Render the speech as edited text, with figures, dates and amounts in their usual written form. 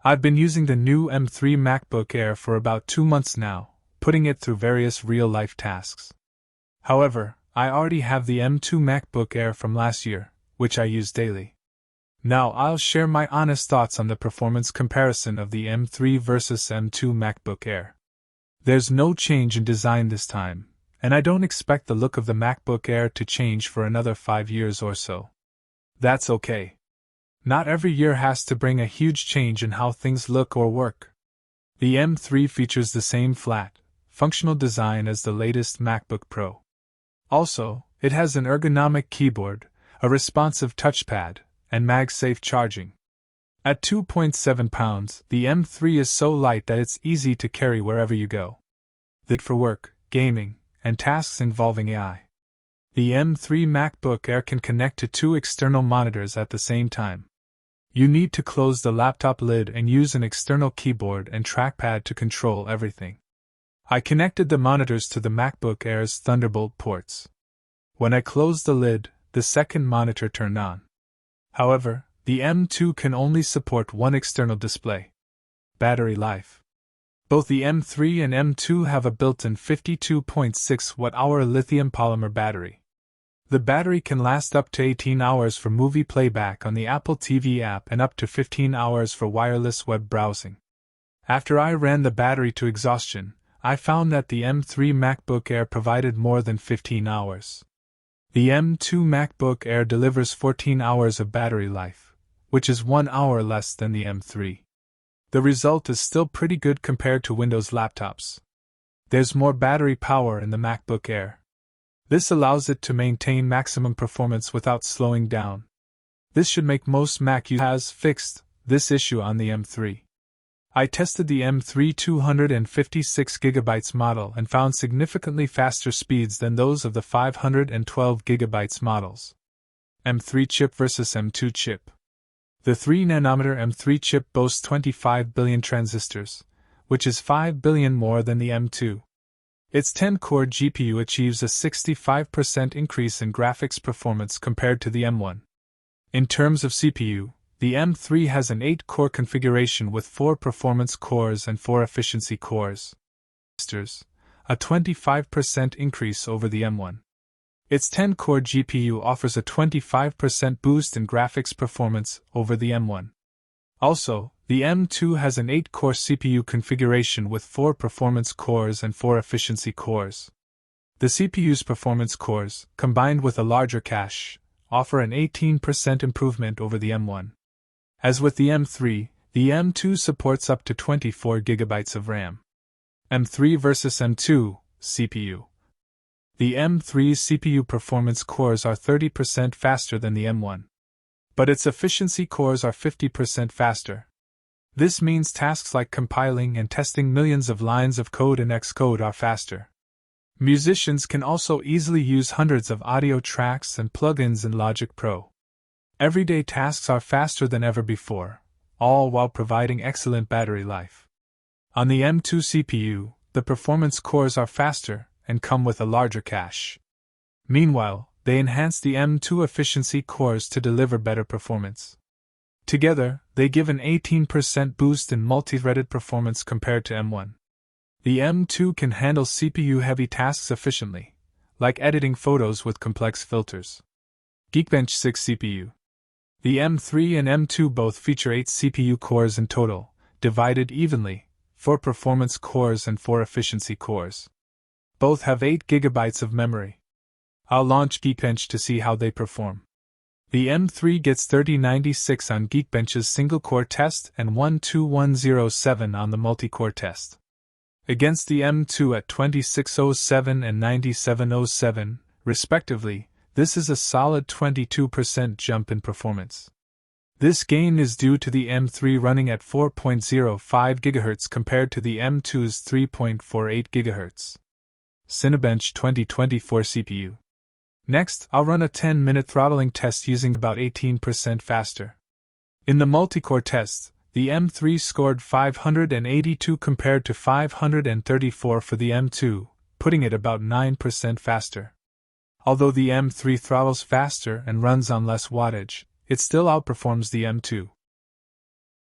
I've been using the new M3 MacBook Air for about 2 months now, putting it through various real-life tasks. However, I already have the M2 MacBook Air from last year, which I use daily. Now I'll share my honest thoughts on the performance comparison of the M3 versus M2 MacBook Air. There's no change in design this time, and I don't expect the look of the MacBook Air to change for another 5 years or so. That's okay. Not every year has to bring a huge change in how things look or work. The M3 features the same flat, functional design as the latest MacBook Pro. Also, it has an ergonomic keyboard, a responsive touchpad, and MagSafe charging. At 2.7 pounds, the M3 is so light that it's easy to carry wherever you go. Good for work, gaming, and tasks involving AI. The M3 MacBook Air can connect to 2 external monitors at the same time. You need to close the laptop lid and use an external keyboard and trackpad to control everything. I connected the monitors to the MacBook Air's Thunderbolt ports. When I closed the lid, the second monitor turned on. However, the M2 can only support one external display. Battery life. Both the M3 and M2 have a built-in 52.6 Wh lithium polymer battery. The battery can last up to 18 hours for movie playback on the Apple TV app and up to 15 hours for wireless web browsing. After I ran the battery to exhaustion, I found that the M3 MacBook Air provided more than 15 hours. The M2 MacBook Air delivers 14 hours of battery life, which is 1 hour less than the M3. The result is still pretty good compared to Windows laptops. There's more battery power in the MacBook Air. This allows it to maintain maximum performance without slowing down. This should make most Mac users fixed this issue on the M3. I tested the M3 256GB model and found significantly faster speeds than those of the 512GB models. M3 chip versus M2 chip. The 3nm M3 chip boasts 25 billion transistors, which is 5 billion more than the M2. Its 10-core GPU achieves a 65% increase in graphics performance compared to the M1. In terms of CPU, the M3 has an 8-core configuration with 4 performance cores and 4 efficiency cores. A 25% increase over the M1. Its 10-core GPU offers a 25% boost in graphics performance over the M1. Also, the M2 has an 8-core CPU configuration with 4 performance cores and 4 efficiency cores. The CPU's performance cores, combined with a larger cache, offer an 18% improvement over the M1. As with the M3, the M2 supports up to 24 GB of RAM. M3 versus M2 CPU. The M3's CPU performance cores are 30% faster than the M1. But its efficiency cores are 50% faster. This means tasks like compiling and testing millions of lines of code in Xcode are faster. Musicians can also easily use hundreds of audio tracks and plugins in Logic Pro. Everyday tasks are faster than ever before, all while providing excellent battery life. On the M2 CPU, the performance cores are faster and come with a larger cache. Meanwhile, they enhance the M2 efficiency cores to deliver better performance. Together, they give an 18% boost in multi-threaded performance compared to M1. The M2 can handle CPU-heavy tasks efficiently, like editing photos with complex filters. Geekbench 6 CPU. The M3 and M2 both feature 8 CPU cores in total, divided evenly, 4 performance cores and 4 efficiency cores. Both have 8 GB of memory. I'll launch Geekbench to see how they perform. The M3 gets 3096 on Geekbench's single-core test and 12107 on the multi-core test. Against the M2 at 2607 and 9707, respectively, this is a solid 22% jump in performance. This gain is due to the M3 running at 4.05 GHz compared to the M2's 3.48 GHz. Cinebench 2024 CPU. Next, I'll run a 10-minute throttling test using about 18% faster. In the multi-core test, the M3 scored 582 compared to 534 for the M2, putting it about 9% faster. Although the M3 throttles faster and runs on less wattage, it still outperforms the M2.